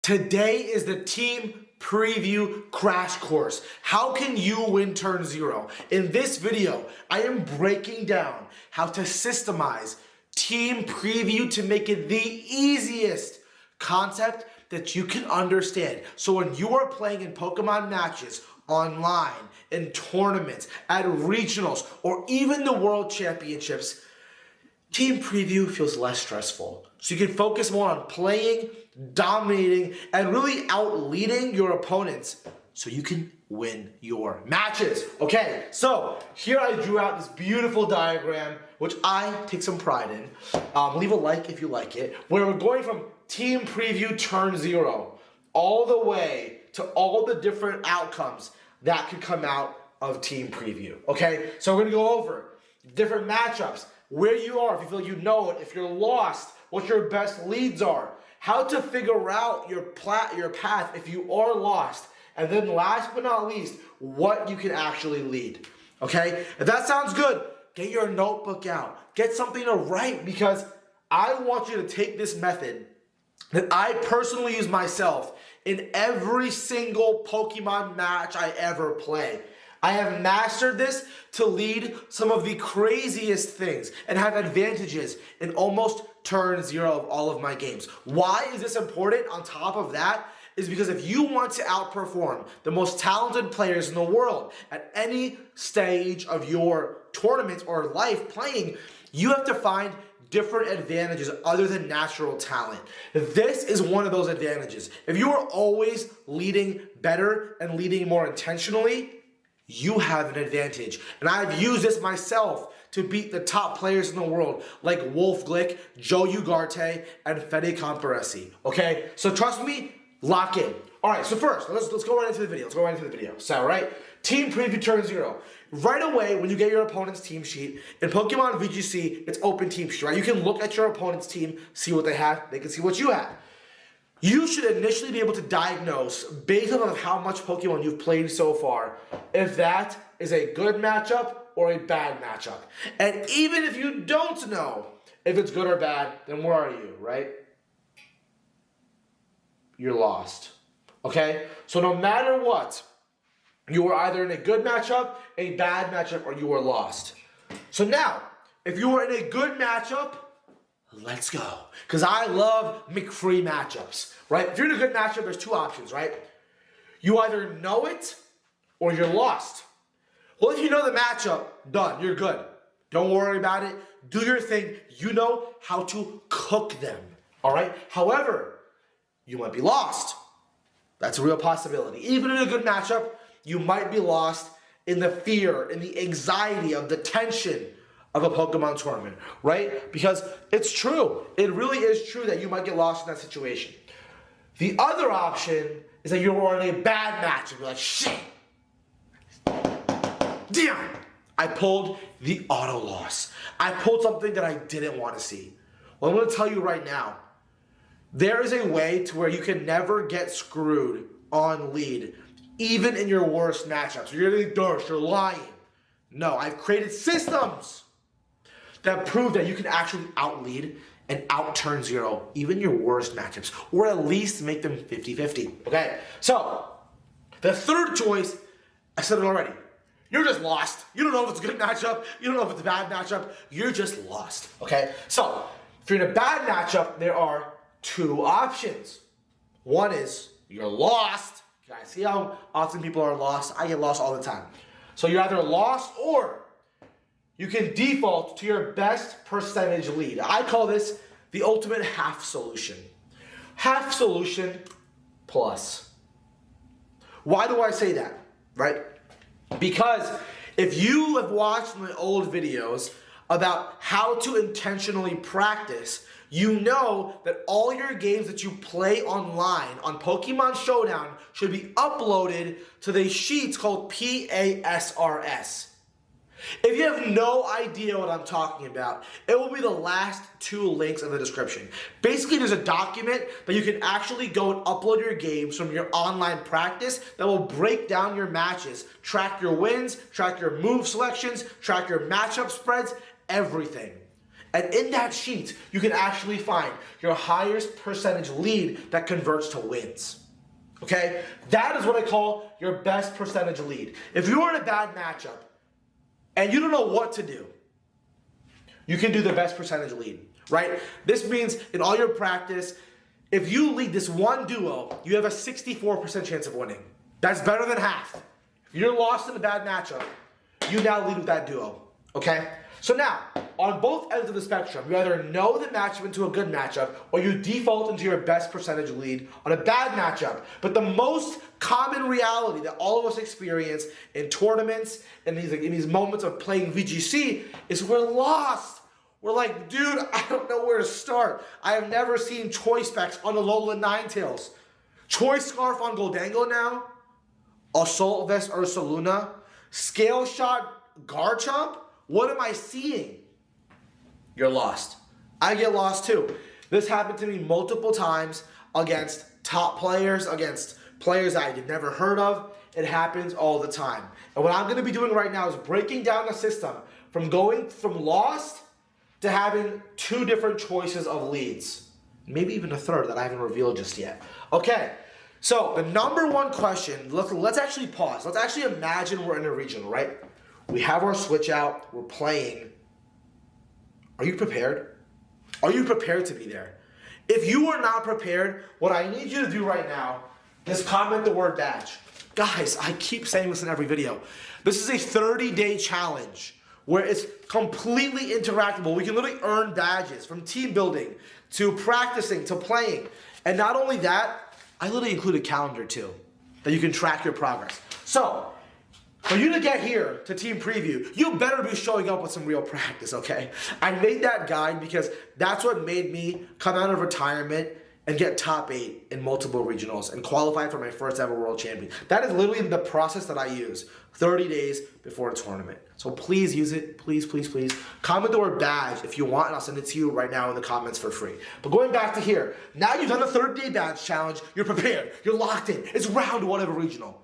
Today is the team preview crash course. How can you win turn 0? In this video, I am breaking down how to systemize team preview to make it the easiest concept that you can understand. So when you are playing in Pokemon matches, online, in tournaments, at regionals, or even the World Championships, team preview feels less stressful. So you can focus more on playing, dominating, and really out-leading your opponents so you can win your matches. Okay, so here I drew out this beautiful diagram, which I take some pride in. Leave a like if you like it, where we're going from team preview turn 0 all the way to all the different outcomes that could come out of team preview. Okay, so we're gonna go over different matchups, where you are, if you feel like you know it, if you're lost, what your best leads are, how to figure out your path if you are lost, and then last but not least, what you can actually lead. Okay? If that sounds good, get your notebook out. Get something to write, because I want you to take this method that I personally use myself in every single Pokemon match I ever play. I have mastered this to lead some of the craziest things and have advantages in almost turn 0 of all of my games. Why is this important? On top of that, is because if you want to outperform the most talented players in the world at any stage of your tournament or life playing, you have to find different advantages other than natural talent. This is one of those advantages. If you are always leading better and leading more intentionally, you have an advantage. And I've used this myself to beat the top players in the world like Wolf Glick, Joe Ugarte, and Fede Camporesi. Okay? So trust me, lock in. Alright, so first, let's go right into the video. So, right? Team preview turn 0. Right away, when you get your opponent's team sheet, in Pokemon VGC, it's open team sheet, right? You can look at your opponent's team, see what they have, they can see what you have. You should initially be able to diagnose, based on how much Pokemon you've played so far, if that is a good matchup or a bad matchup. And even if you don't know if it's good or bad, then where are you, right? You're lost. Okay? So no matter what, you are either in a good matchup, a bad matchup, or you are lost. So now, if you are in a good matchup, let's go. Because I love McFree matchups, right? If you're in a good matchup, there's two options, right? You either know it or you're lost. Well, if you know the matchup, done, you're good. Don't worry about it. Do your thing. You know how to cook them, all right? However, you might be lost. That's a real possibility. Even in a good matchup, you might be lost in the fear, in the anxiety of the tension of a Pokemon tournament, right? Because it's true. It really is true that you might get lost in that situation. The other option is that you're in a bad match and you're like, shit. Damn. I pulled the auto loss. I pulled something that I didn't want to see. Well, I'm going to tell you right now, there is a way to where you can never get screwed on lead, even in your worst matchups. You're getting dirt, you're lying. No, I've created systems that prove that you can actually out-lead and out-turn 0, even your worst matchups, or at least make them 50-50, okay? So, the third choice, I said it already, you're just lost. You don't know if it's a good matchup, you don't know if it's a bad matchup, you're just lost, okay? So, if you're in a bad matchup, there are two options. One is, you're lost. You guys see how often people are lost? I get lost all the time. So you're either lost or you can default to your best percentage lead. I call this the ultimate half solution. Half solution plus. Why do I say that, right? Because if you have watched my old videos about how to intentionally practice, you know that all your games that you play online on Pokemon Showdown should be uploaded to the sheets called PASRS. If you have no idea what I'm talking about, it will be the last two links in the description. Basically, there's a document that you can actually go and upload your games from your online practice that will break down your matches, track your wins, track your move selections, track your matchup spreads, everything. And in that sheet, you can actually find your highest percentage lead that converts to wins. Okay? That is what I call your best percentage lead. If you are in a bad matchup and you don't know what to do, you can do the best percentage lead, right? This means in all your practice, if you lead this one duo, you have a 64% chance of winning. That's better than half. If you're lost in a bad matchup, you now lead with that duo, okay? So now, on both ends of the spectrum, you either know the matchup into a good matchup, or you default into your best percentage lead on a bad matchup. But the most common reality that all of us experience in tournaments, in these moments of playing VGC, is we're lost. We're like, dude, I don't know where to start. I have never seen choice specs on Alolan Ninetales. Choice Scarf on Goldango now. Assault Vest Ursaluna. Scale Shot Garchomp. What am I seeing? You're lost. I get lost too. This happened to me multiple times against top players, against players I had never heard of. It happens all the time. And what I'm going to be doing right now is breaking down the system from going from lost to having two different choices of leads. Maybe even a third that I haven't revealed just yet. Okay, so the number one question, let's actually pause. Let's actually imagine we're in a regional, right? We have our switch out, we're playing. Are you prepared? Are you prepared to be there? If you are not prepared, what I need you to do right now is comment the word badge. Guys, I keep saying this in every video. This is a 30-day challenge where it's completely interactable. We can literally earn badges from team building to practicing to playing. And not only that, I literally include a calendar too that you can track your progress. So, for you to get here to team preview, you better be showing up with some real practice, okay? I made that guide because that's what made me come out of retirement and get top 8 in multiple regionals and qualify for my first ever world champion. That is literally the process that I use 30 days before a tournament. So please use it, please, please, please. Comment the word badge if you want, and I'll send it to you right now in the comments for free. But going back to here, now you've done the 30-day badge challenge, you're prepared, you're locked in. It's round 1 of a regional.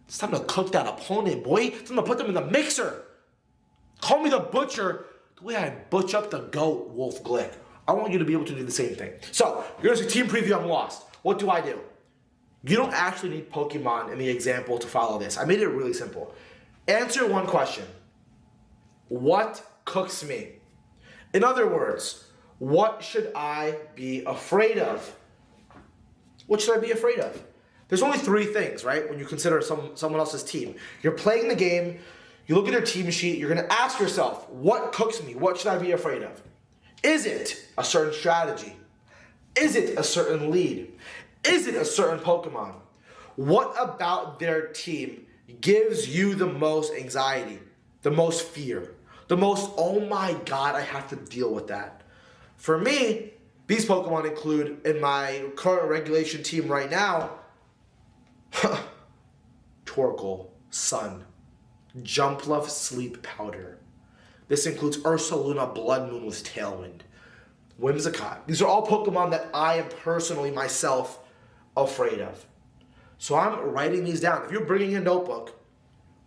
It's time to cook that opponent, boy. It's time to put them in the mixer. Call me the butcher the way I butch up the GOAT, Wolf Glick. I want you to be able to do the same thing. So, here's a team preview. I'm lost. What do? You don't actually need Pokemon in the example to follow this. I made it really simple. Answer one question. What cooks me? In other words, what should I be afraid of? What should I be afraid of? There's only 3 things, right? When you consider someone else's team. You're playing the game, you look at their team sheet, you're gonna ask yourself, what cooks me? What should I be afraid of? Is it a certain strategy? Is it a certain lead? Is it a certain Pokemon? What about their team gives you the most anxiety, the most fear, the most, oh my God, I have to deal with that? For me, these Pokemon include, in my current regulation team right now, Torkoal, Sun, Jumpluff, Sleep Powder. This includes Ursaluna, Blood Moon with Tailwind, Whimsicott. These are all Pokemon that I am personally myself afraid of. So I'm writing these down. If you're bringing a notebook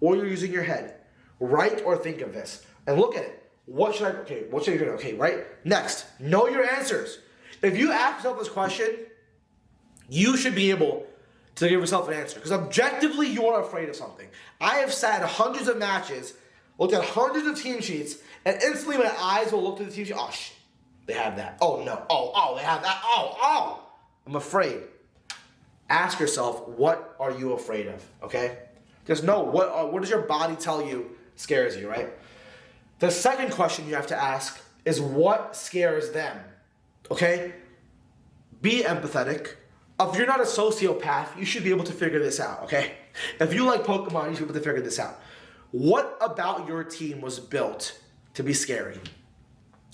or you're using your head, write or think of this and look at it. What should you do? Okay, right? Next, know your answers. If you ask yourself this question, you should be able to give yourself an answer. Because objectively, you are afraid of something. I have sat hundreds of matches, looked at hundreds of team sheets, and instantly my eyes will look to the team sheet. Oh, shit. They have that. Oh, no. Oh, they have that. Oh. I'm afraid. Ask yourself, what are you afraid of, okay? Just know, what does your body tell you scares you, right? The second question you have to ask is what scares them, okay? Be empathetic. If you're not a sociopath, you should be able to figure this out, okay? If you like Pokemon, you should be able to figure this out. What about your team was built to be scary?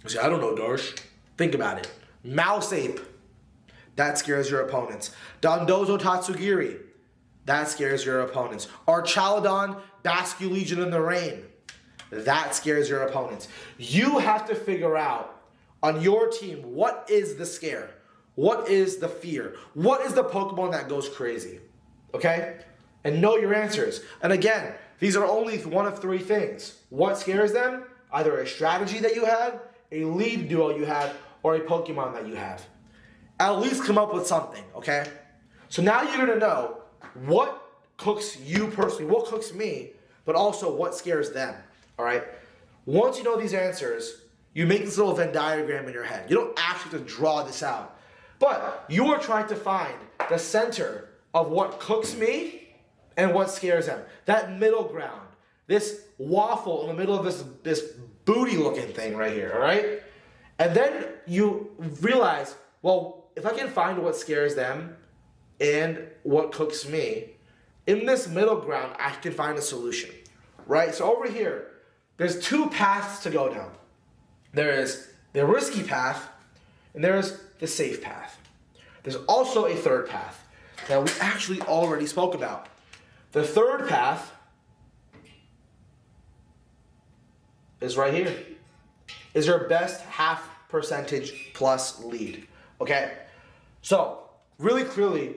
You say, I don't know, Darsh. Think about it. Mouseape. That scares your opponents. Dondozo Tatsugiri. That scares your opponents. Archaludon, Basculegion in the Rain. That scares your opponents. You have to figure out on your team, what is the scare? What is the fear? What is the Pokemon that goes crazy? Okay? And know your answers. And again, these are only one of 3 things. What scares them? Either a strategy that you have, a lead duo you have, or a Pokemon that you have. At least come up with something, okay? So now you're gonna know what cooks you personally, what cooks me, but also what scares them, all right? Once you know these answers, you make this little Venn diagram in your head. You don't actually have to draw this out, but you are trying to find the center of what cooks me and what scares them. That middle ground, this waffle in the middle of this booty-looking thing right here, all right? And then you realize, well, if I can find what scares them and what cooks me, in this middle ground, I can find a solution, right? So over here, there's two paths to go down. There is the risky path, and there's the safe path. There's also a third path that we actually already spoke about. The third path is right here. Is your best half percentage plus lead, okay? So, really clearly,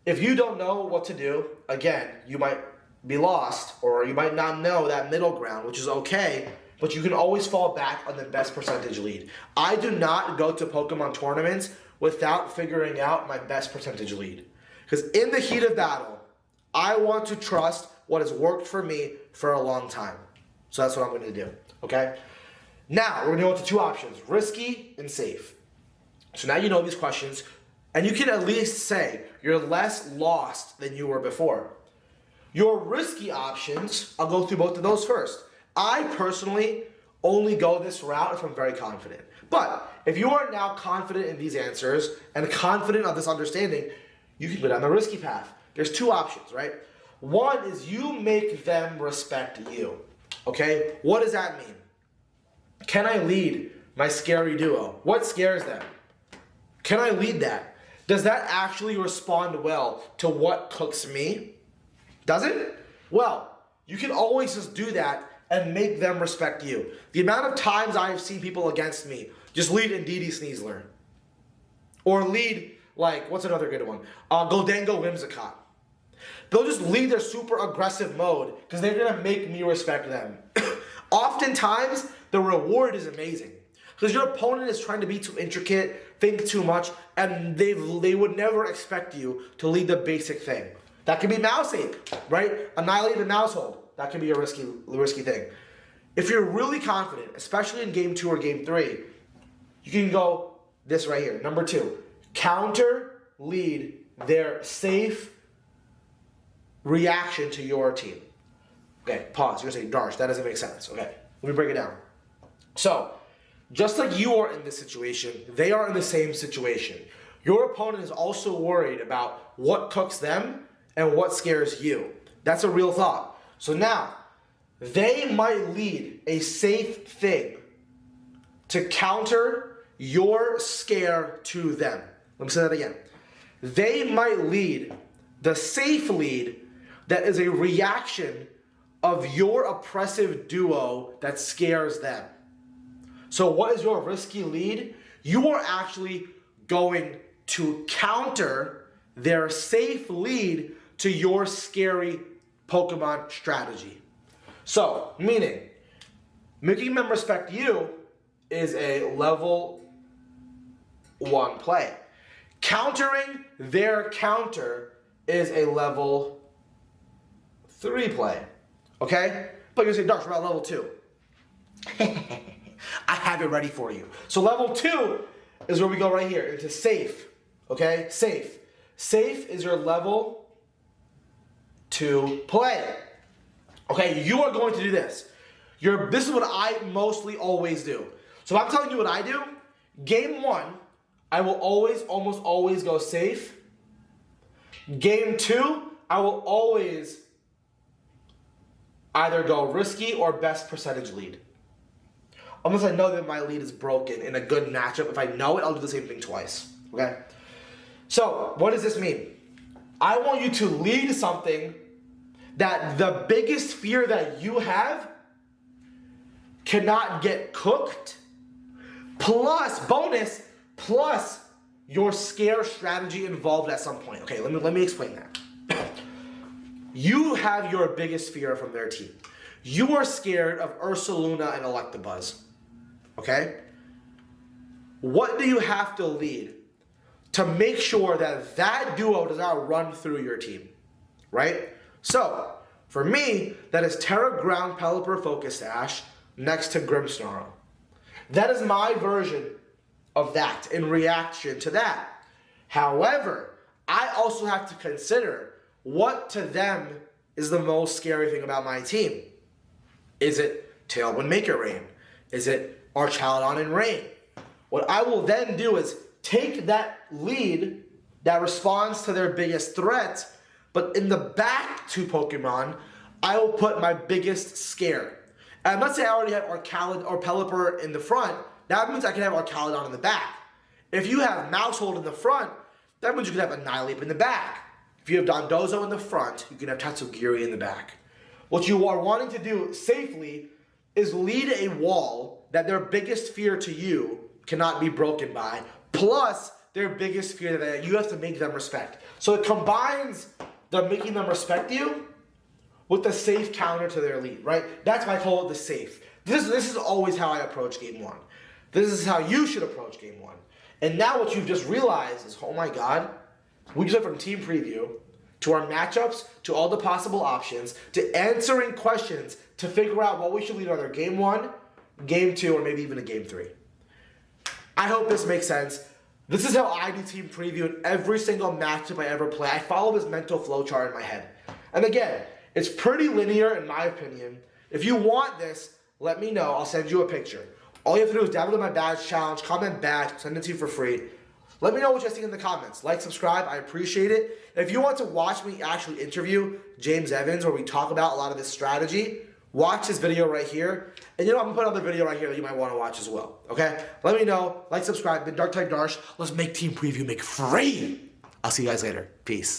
if you don't know what to do, again, you might be lost, or you might not know that middle ground, which is okay, but you can always fall back on the best percentage lead. I do not go to Pokemon tournaments without figuring out my best percentage lead. Because in the heat of battle, I want to trust what has worked for me for a long time. So that's what I'm going to do, okay? Now, we're going to go into two options, risky and safe. So now you know these questions, and you can at least say you're less lost than you were before. Your risky options, I'll go through both of those first. I personally only go this route if I'm very confident. But if you are now confident in these answers and confident of this understanding, you can go down the risky path. There's two options, right? One is you make them respect you, okay? What does that mean? Can I lead my scary duo? What scares them? Can I lead that? Does that actually respond well to what cooks me? Does it? Well, you can always just do that and make them respect you. The amount of times I have seen people against me just lead Indeedee Sneasler. Or lead, like, what's another good one? Goldango Whimsicott. They'll just lead their super aggressive mode because they're going to make me respect them. Oftentimes, the reward is amazing. Because your opponent is trying to be too intricate, think too much, and they would never expect you to lead the basic thing. That could be Mouse Ape, right? Annihilate the Mousehold. That can be a risky thing. If you're really confident, especially in game 2 or game 3, you can go this right here. Number 2, counter lead their safe reaction to your team. Okay, pause. You're going to say, Darsh, that doesn't make sense. Okay, let me break it down. So, just like you are in this situation, they are in the same situation. Your opponent is also worried about what cooks them and what scares you. That's a real thought. So now, they might lead a safe thing to counter your scare to them. Let me say that again. They might lead the safe lead that is a reaction of your oppressive duo that scares them. So what is your risky lead? You are actually going to counter their safe lead to your scary Pokemon strategy. So, meaning, making them respect you is a level 1 play. Countering their counter is a level 3 play. Okay? But you're going to say, Darsh, what about level 2? I have it ready for you. So level 2 is where we go right here into safe. Okay? Safe. Safe is your level 2 play. Okay, you are going to do this. This is what I mostly always do. So if I'm telling you what I do, game 1, I will almost always go safe. Game 2, I will always either go risky or best percentage lead. Unless I know that my lead is broken in a good matchup. If I know it, I'll do the same thing twice. Okay? So, what does this mean? I want you to lead something that the biggest fear that you have cannot get cooked, plus your scare strategy involved at some point. Okay, let me explain that. You have your biggest fear from their team. You are scared of Ursaluna and Electabuzz. Okay? what do you have to lead to make sure that that duo does not run through your team, right? So, for me, that is Tera Ground Pelipper Focus Sash next to Grimmsnarl. That is my version of that in reaction to that. However, I also have to consider what to them is the most scary thing about my team. Is it Tailwind Maker Rain? Is it Archaludon and Rain? What I will then do is take that lead that responds to their biggest threat, but in the back two Pokemon, I will put my biggest scare. And let's say I already have Archaludon or Pelipper in the front, that means I can have Archaludon in the back. If you have Maushold in the front, that means you can have Annihilape in the back. If you have Dondozo in the front, you can have Tatsugiri in the back. What you are wanting to do safely is lead a wall that their biggest fear to you cannot be broken by, plus their biggest fear that you have to make them respect. So it combines the making them respect you with the safe counter to their lead, right? That's why I call it the safe. This is always how I approach game one. This is how you should approach game one. And now what you've just realized is, oh my God, we just went from team preview to our matchups, to all the possible options, to answering questions to figure out what we should lead either game one, game two, or maybe even a game three. I hope this makes sense. This is how I do team preview in every single matchup I ever play. I follow this mental flow chart in my head. And again, it's pretty linear in my opinion. If you want this, let me know. I'll send you a picture. All you have to do is download my badge challenge, comment badge, send it to you for free. Let me know what you guys think in the comments. Like, subscribe, I appreciate it. And if you want to watch me actually interview James Evans, where we talk about a lot of this strategy, watch this video right here. And you know, I'm gonna put another video right here that you might want to watch as well. Okay? Let me know. Like, subscribe. Been Dark Tide Darsh. Let's make team preview make free. I'll see you guys later. Peace.